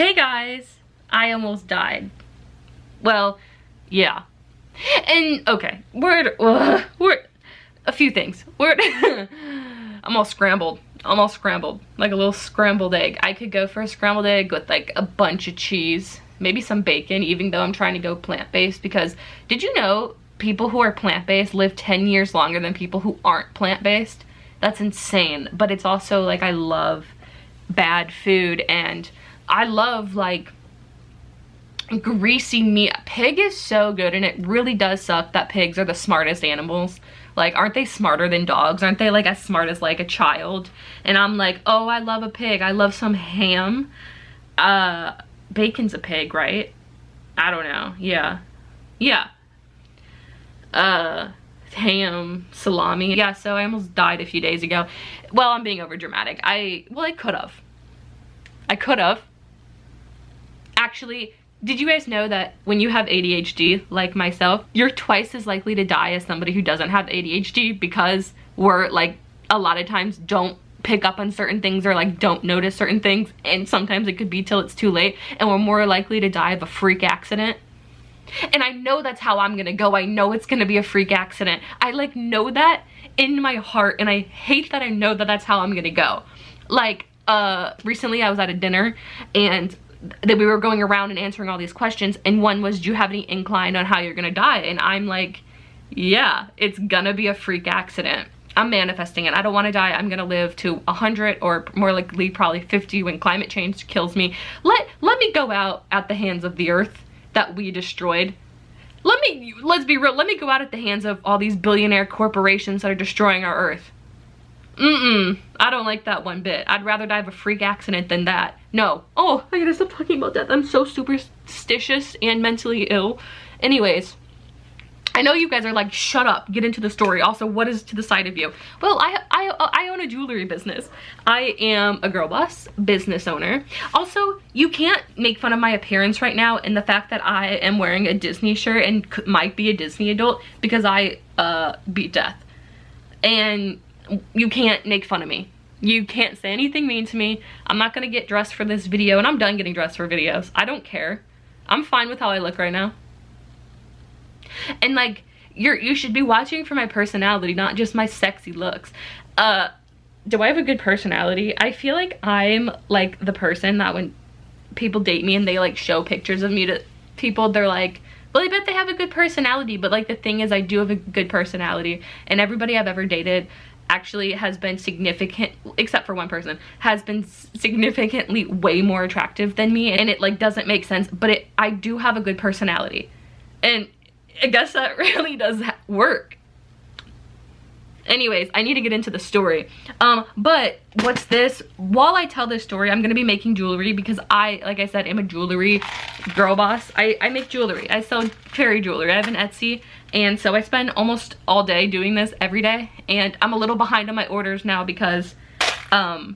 Hey guys, I almost died. Well, yeah. And okay, we're a few things. I'm all scrambled. Like a little scrambled egg. I could go for a scrambled egg with like a bunch of cheese, maybe some bacon, even though I'm trying to go plant-based, because did you know people who are plant-based live 10 years longer than people who aren't plant-based? That's insane. But it's also like, I love bad food, and I love like greasy meat. Pig is so good, and it really does suck that pigs are the smartest animals. Like, aren't they smarter than dogs? Aren't they like as smart as like a child? And I'm like, oh, I love a pig. I love some ham. Bacon's a pig, right? I don't know. Yeah. Ham, salami. Yeah, so I almost died a few days ago. Well, I'm being over dramatic. I could have. Actually, did you guys know that when you have ADHD, like myself, you're twice as likely to die as somebody who doesn't have ADHD, because we're like, a lot of times don't pick up on certain things, or like don't notice certain things, and sometimes it could be till it's too late, and we're more likely to die of a freak accident. And I know that's how I'm gonna go. I know it's gonna be a freak accident. I like know that in my heart, and I hate that I know that that's how I'm gonna go. Like, recently I was at a dinner, and that we were going around and answering all these questions, and one was, do you have any incline on how you're gonna die? And I'm like, yeah, it's gonna be a freak accident. I'm manifesting it. I don't want to die. I'm gonna live to 100, or more likely probably 50 when climate change kills me. Let me go out at the hands of the earth that we destroyed. Let's be real, let me go out at the hands of all these billionaire corporations that are destroying our earth. I don't like that one bit. I'd rather die of a freak accident than that. No. Oh, I gotta stop talking about death. I'm so superstitious and mentally ill. Anyways, I know you guys are like, shut up, get into the story. Also, what is to the side of you? Well, I own a jewelry business. I am a girl boss business owner. Also, you can't make fun of my appearance right now and the fact that I am wearing a Disney shirt and might be a Disney adult, because I beat death. And you can't make fun of me. You can't say anything mean to me. I'm not gonna get dressed for this video, and I'm done getting dressed for videos. I don't care. I'm fine with how I look right now. And like, you should be watching for my personality, not just my sexy looks. Do I have a good personality? I feel like I'm like the person that when people date me and they like show pictures of me to people, they're like, well, I bet they have a good personality. But like, the thing is, I do have a good personality, and everybody I've ever dated actually has been significant, except for one person, has been significantly way more attractive than me, and it like doesn't make sense, but I do have a good personality, and I guess that really does work. Anyways, I need to get into the story. But what's this? While I tell this story, I'm gonna be making jewelry, because like I said, I'm a jewelry girl boss. I make jewelry. I sell fairy jewelry. I have an Etsy, and so I spend almost all day doing this every day, and I'm a little behind on my orders now because I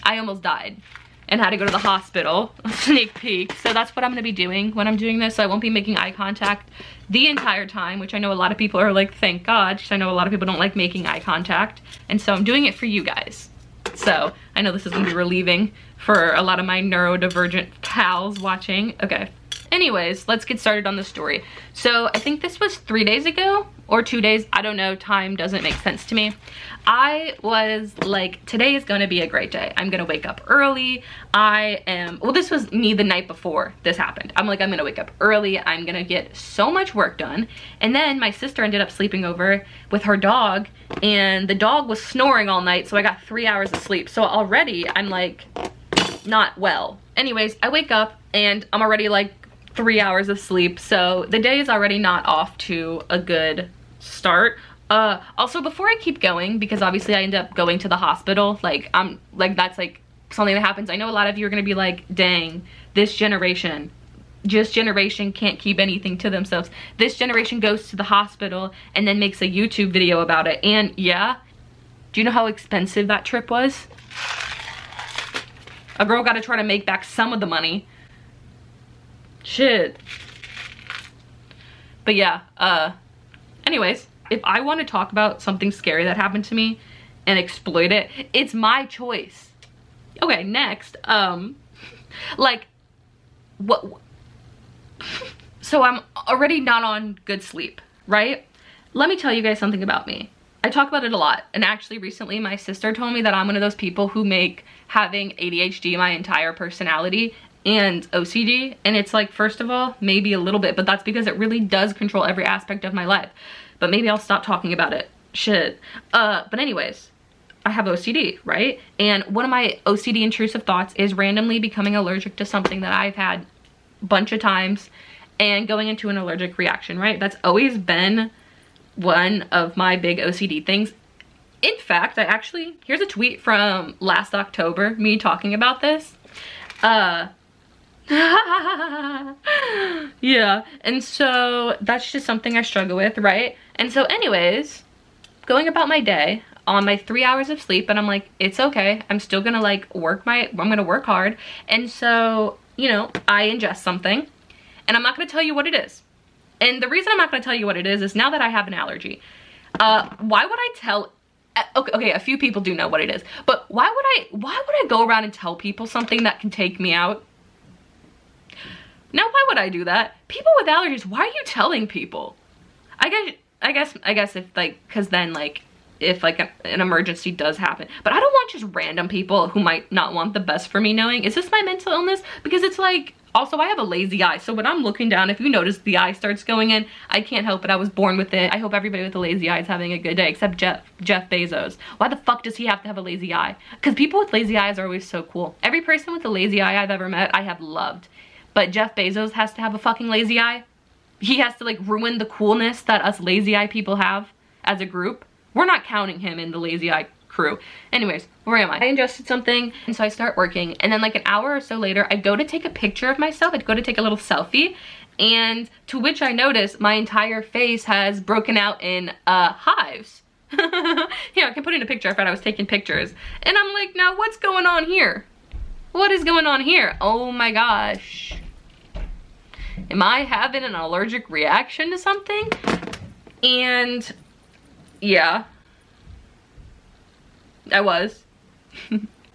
almost died and had to go to the hospital. Sneak peek. So that's what I'm gonna be doing when I'm doing this. So I won't be making eye contact the entire time, which I know a lot of people are like, thank God, because I know a lot of people don't like making eye contact. And so I'm doing it for you guys. So I know this is gonna be relieving for a lot of my neurodivergent pals watching. Okay. Anyways, let's get started on the story. So I think this was 3 days ago or 2 days. I don't know. Time doesn't make sense to me. I was like, today is gonna be a great day. I'm gonna wake up early. Well, this was me the night before this happened. I'm like, I'm gonna wake up early. I'm gonna get so much work done. And then my sister ended up sleeping over with her dog, and the dog was snoring all night, so I got 3 hours of sleep. So already I'm like, not well. Anyways, I wake up and I'm already like 3 hours of sleep, so the day is already not off to a good start. Also, before I keep going, because obviously I end up going to the hospital, like that's like something that happens. I know a lot of you are gonna be like, dang, this generation can't keep anything to themselves. This generation goes to the hospital and then makes a YouTube video about it. And yeah, do you know how expensive that trip was? A girl got to try to make back some of the money. Shit. But yeah, anyways, if I want to talk about something scary that happened to me and exploit it, it's my choice. Okay, next, like, what? So I'm already not on good sleep, right? Let me tell you guys something about me. I talk about it a lot, and actually recently my sister told me that I'm one of those people who make having ADHD my entire personality and OCD, and it's like, first of all, maybe a little bit, but that's because it really does control every aspect of my life. But maybe I'll stop talking about it. Shit. But anyways, I have OCD, right? And one of my OCD intrusive thoughts is randomly becoming allergic to something that I've had a bunch of times and going into an allergic reaction, right? That's always been one of my big OCD things. In fact, here's a tweet from last October, me talking about this. Yeah, and so that's just something I struggle with, right? And so anyways, going about my day on my 3 hours of sleep, and I'm like, it's okay, I'm still gonna like I'm gonna work hard. And so, you know, I ingest something, and I'm not gonna tell you what it is. And the reason I'm not gonna tell you what it is now that I have an allergy. Why would I tell, okay, a few people do know what it is, but why would I go around and tell people something that can take me out? Now, why would I do that? People with allergies, why are you telling people? I guess if like, cause then like, if like an emergency does happen, but I don't want just random people who might not want the best for me knowing, is this my mental illness? Because it's like, also I have a lazy eye, so when I'm looking down, if you notice the eye starts going in, I can't help it, I was born with it. I hope everybody with a lazy eye is having a good day, except Jeff Bezos. Why the fuck does he have to have a lazy eye? Because people with lazy eyes are always so cool. Every person with a lazy eye I've ever met, I have loved. But Jeff Bezos has to have a fucking lazy eye. He has to like ruin the coolness that us lazy eye people have as a group. We're not counting him in the lazy eye crew. Anyways, where am I? I ingested something, and so I start working, and then like an hour or so later, I go to take a picture of myself. I go to take a little selfie, and to which I notice my entire face has broken out in hives. Yeah, I can put in a picture. I thought I was taking pictures, and I'm like, now what's going on here? What is going on here? Oh my gosh. Am I having an allergic reaction to something? And yeah, I was.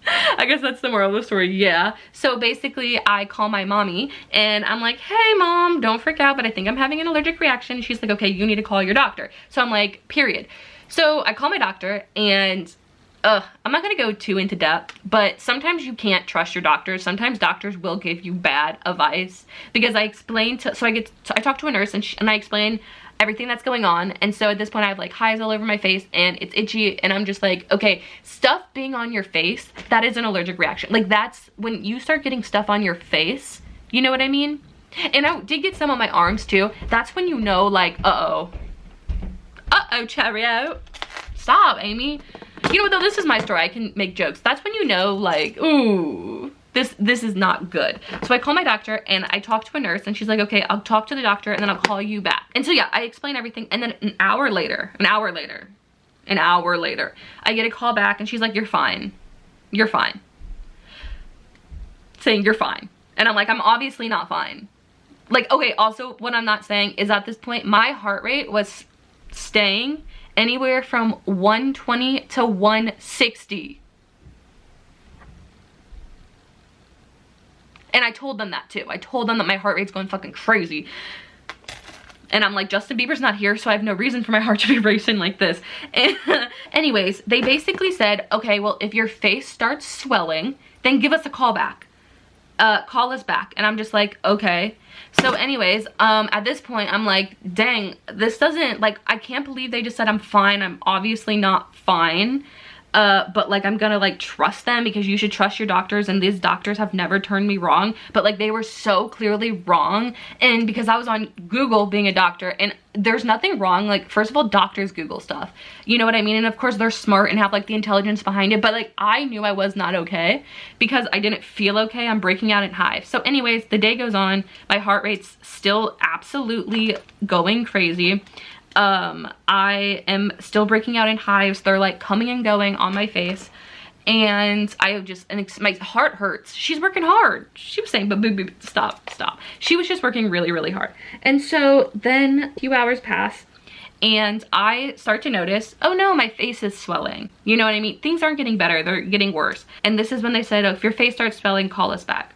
I guess that's the moral of the story, yeah. So basically I call my mommy and I'm like, hey mom, don't freak out, but I think I'm having an allergic reaction. She's like, okay, you need to call your doctor. So I'm like, period. So I call my doctor, and I'm not gonna go too into depth, but sometimes you can't trust your doctors. Sometimes doctors will give you bad advice, because I explained to, so I talked to a nurse, and I explained everything that's going on. And so at this point I have like hives all over my face and it's itchy, and I'm just like, okay, stuff being on your face, that is an allergic reaction. Like, that's when you start getting stuff on your face, you know what I mean? And I did get some on my arms too. That's when you know, like, uh-oh, Cheerio. Stop, Amy. You know what though, this is my story, I can make jokes. That's when you know, like, ooh, this is not good. So I call my doctor and I talk to a nurse, and she's like, okay, I'll talk to the doctor and then I'll call you back. And so yeah, I explain everything, and then an hour later, I get a call back, and she's like, you're fine. You're fine. Saying you're fine. And I'm like, I'm obviously not fine. Like, okay, also what I'm not saying is at this point, my heart rate was staying anywhere from 120 to 160. And I told them that too. I told them that my heart rate's going fucking crazy. And I'm like, Justin Bieber's not here, so I have no reason for my heart to be racing like this. And anyways, they basically said, okay, well, if your face starts swelling, then give us a call back. Call us back. And I'm just like, okay. So anyways, at this point, I'm like, dang, this doesn't, like, I can't believe they just said I'm fine. I'm obviously not fine. But like, I'm gonna like trust them, because you should trust your doctors, and these doctors have never turned me wrong. But like, they were so clearly wrong. And because I was on Google being a doctor, and there's nothing wrong. Like, first of all, doctors Google stuff, you know what I mean? And of course they're smart and have like the intelligence behind it, but like, I knew I was not okay because I didn't feel okay. I'm breaking out in hives. So anyways, the day goes on, my heart rate's still absolutely going crazy. I am still breaking out in hives. They're like coming and going on my face, and I just, and my heart hurts. She's working hard. She was saying, but stop. She was just working really, really hard. And so then a few hours pass, and I start to notice, oh no, my face is swelling. You know what I mean? Things aren't getting better, they're getting worse. And this is when they said, oh, if your face starts swelling, call us back.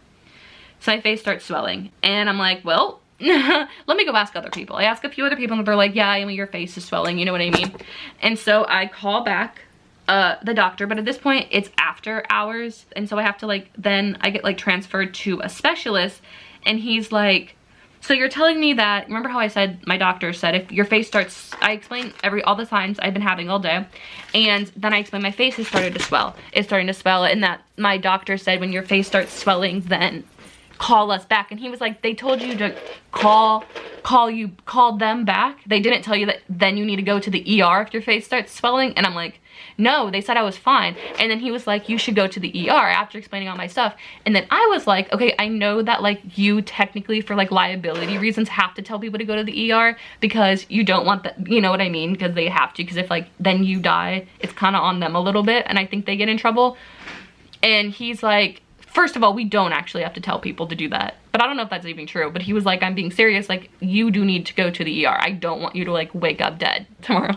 So my face starts swelling and I'm like, well, let me go ask other people. I ask a few other people and they're like, yeah, I mean, your face is swelling, you know what I mean? And so I call back the doctor, but at this point it's after hours. And so I have to like, then I get like transferred to a specialist and he's like, so you're telling me that, remember how I said, my doctor said, if your face starts, I explained all the signs I've been having all day. And then I explained my face has started to swell. It's starting to swell and that my doctor said when your face starts swelling, then call us back. And he was like, they told you to call them back. They didn't tell you that then you need to go to the ER if your face starts swelling. And I'm like, no, they said I was fine. And then he was like, you should go to the ER after explaining all my stuff. And then I was like, okay, I know that like you technically for like liability reasons have to tell people to go to the ER because you don't want that, you know what I mean? Because they have to, because if like then you die, it's kind of on them a little bit and I think they get in trouble. And he's like, first of all, we don't actually have to tell people to do that. But I don't know if that's even true. But he was like, I'm being serious. Like, you do need to go to the ER. I don't want you to, like, wake up dead tomorrow.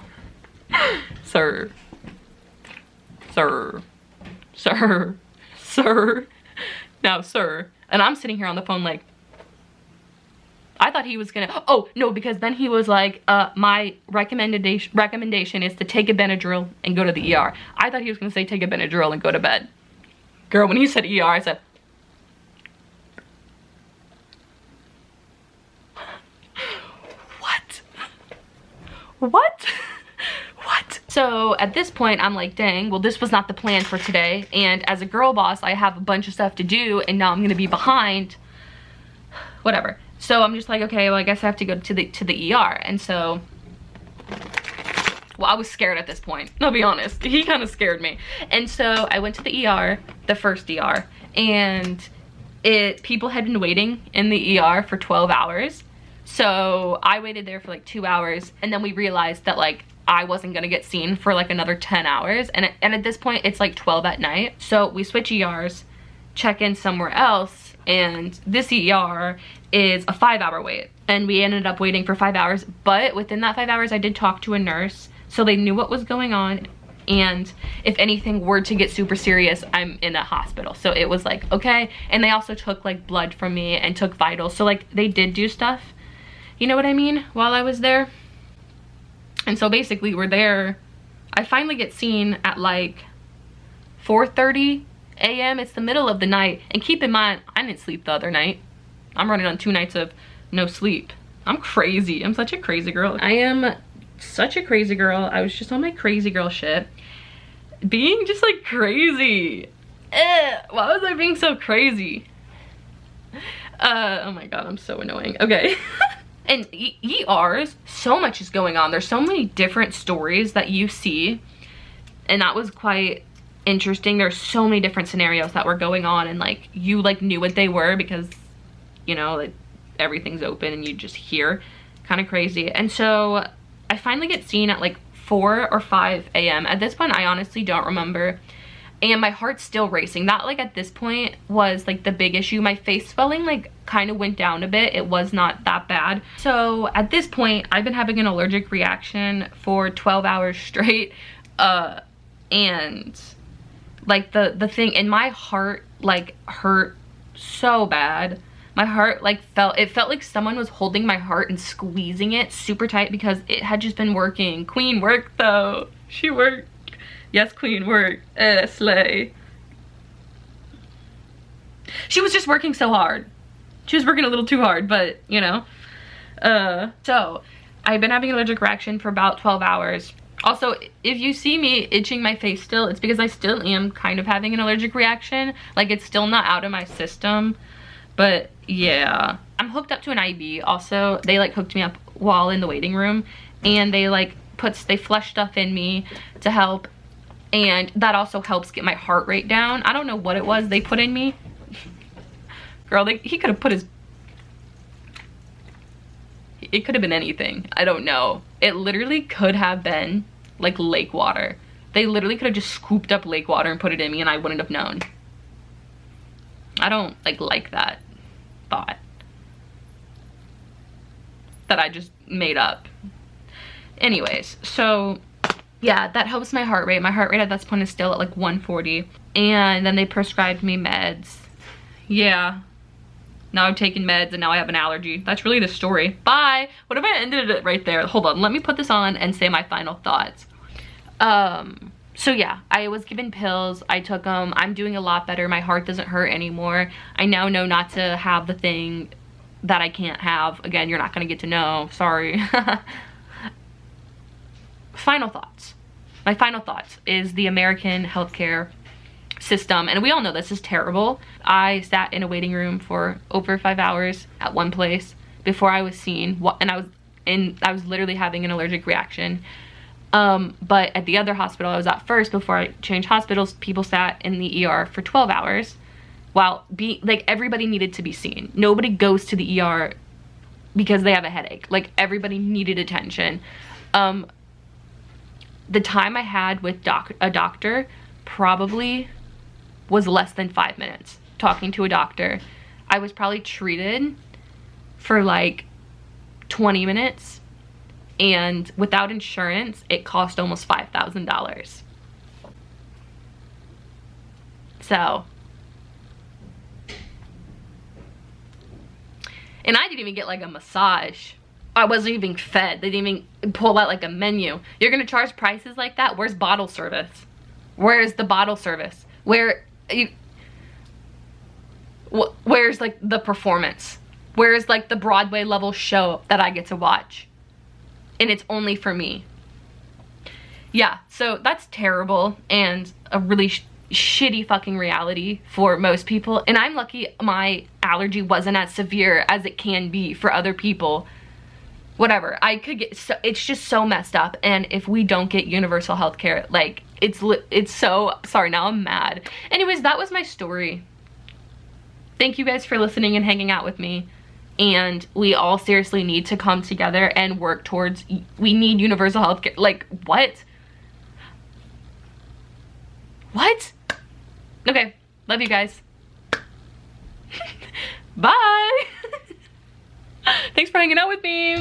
Sir. Sir. Sir. Sir. Now, sir. And I'm sitting here on the phone like, I thought he was gonna, oh, no, because then he was like, my recommendation is to take a Benadryl and go to the ER. I thought he was gonna say take a Benadryl and go to bed. Girl, when he said ER, I said, what? What? What? So at this point, I'm like, dang, well, this was not the plan for today. And as a girl boss, I have a bunch of stuff to do and now I'm gonna be behind. Whatever. So I'm just like, okay, well, I guess I have to go to the ER. And so, well, I was scared at this point, I'll be honest. He kind of scared me. And so I went to the ER, the first ER, and people had been waiting in the ER for 12 hours. So I waited there for like 2 hours and then we realized that like I wasn't gonna get seen for like another 10 hours. And at this point it's like 12 at night. So we switch ERs, check in somewhere else, and this ER is a 5-hour wait. And we ended up waiting for 5 hours, but within that 5 hours I did talk to a nurse. So they knew what was going on, and if anything were to get super serious, I'm in a hospital. So it was like, okay. And they also took like blood from me and took vitals. So like they did do stuff, you know what I mean, while I was there. And so basically we're there. I finally get seen at like 4:30 a.m. It's the middle of the night. And keep in mind, I didn't sleep the other night. I'm running on 2 nights of no sleep. I'm crazy. I'm such a crazy girl. I am such a crazy girl. I was just on my crazy girl shit. Being just like crazy. Why was I being so crazy? Oh my god, I'm so annoying. Okay. And ERs, so much is going on. There's so many different stories that you see. And that was quite interesting. There's so many different scenarios that were going on and like you like knew what they were because, you know, like everything's open and you just hear. Kind of crazy. And so I finally get seen at like 4 or 5 a.m. At this point, I honestly don't remember. And my heart's still racing. That like at this point was like the big issue. My face swelling like kind of went down a bit. It was not that bad. So at this point, I've been having an allergic reaction for 12 hours straight. And like the thing in my heart like hurt so bad. My heart like felt like someone was holding my heart and squeezing it super tight because it had just been working. Queen worked though. She worked. Yes, queen worked. Slay. She was just working so hard. She was working a little too hard, but you know. So I've been having an allergic reaction for about 12 hours. Also, if you see me itching my face still, it's because I still am kind of having an allergic reaction. Like it's still not out of my system. But yeah, I'm hooked up to an IV also. They like hooked me up while in the waiting room and they like they flush stuff in me to help. And that also helps get my heart rate down. I don't know what it was they put in me. Girl, he could have put his... It could have been anything. I don't know. It literally could have been like lake water. They literally could have just scooped up lake water and put it in me and I wouldn't have known. I don't like that thought that I just made up. Anyways, so yeah, that helps my heart rate. My heart rate at this point is still at like 140. And then they prescribed me meds. Yeah. Now I've taken meds and now I have an allergy. That's really the story. Bye. What if I ended it right there? Hold on, let me put this on and say my final thoughts. So yeah, I was given pills, I took them, I'm doing a lot better, my heart doesn't hurt anymore. I now know not to have the thing that I can't have. Again, you're not gonna get to know, sorry. Final thoughts. My final thoughts is the American healthcare system, and we all know this is terrible. I sat in a waiting room for over 5 hours at one place before I was seen, and I was literally having an allergic reaction. But at the other hospital I was at first, before I changed hospitals, people sat in the ER for 12 hours while like everybody needed to be seen. Nobody goes to the ER because they have a headache. Like everybody needed attention. The time I had with a doctor probably was less than 5 minutes talking to a doctor. I was probably treated for like 20 minutes. And without insurance, it cost almost $5,000. So, and I didn't even get like a massage. I wasn't even fed. They didn't even pull out like a menu. You're gonna charge prices like that? Where's bottle service? Where's the bottle service? Where's like the performance? Where's like the Broadway level show that I get to watch? And it's only for me. Yeah, so that's terrible and a really shitty fucking reality for most people. And I'm lucky my allergy wasn't as severe as it can be for other people. Whatever, I could get, so it's just so messed up. And if we don't get universal health care, like it's so, sorry, now I'm mad. Anyways, that was my story. Thank you guys for listening and hanging out with me. And we all seriously need to come together and work towards, we need universal health care. Like, what? What? Okay, love you guys. Bye. Thanks for hanging out with me.